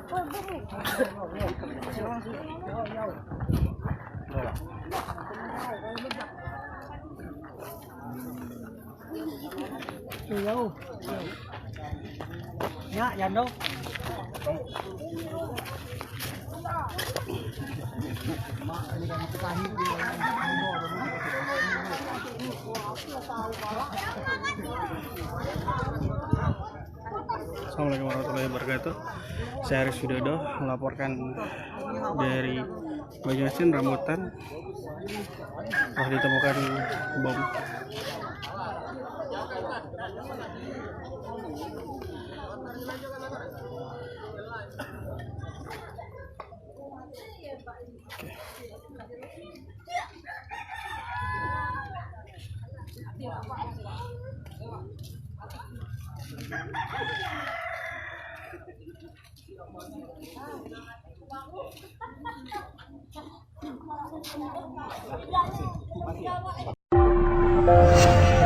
Jauh. Nyak, jangan dong. Assalamualaikum warahmatullahi wabarakatuh. Saya Aris Widodo melaporkan dari Banyuasin Rambutan telah ditemukan bom. Oke.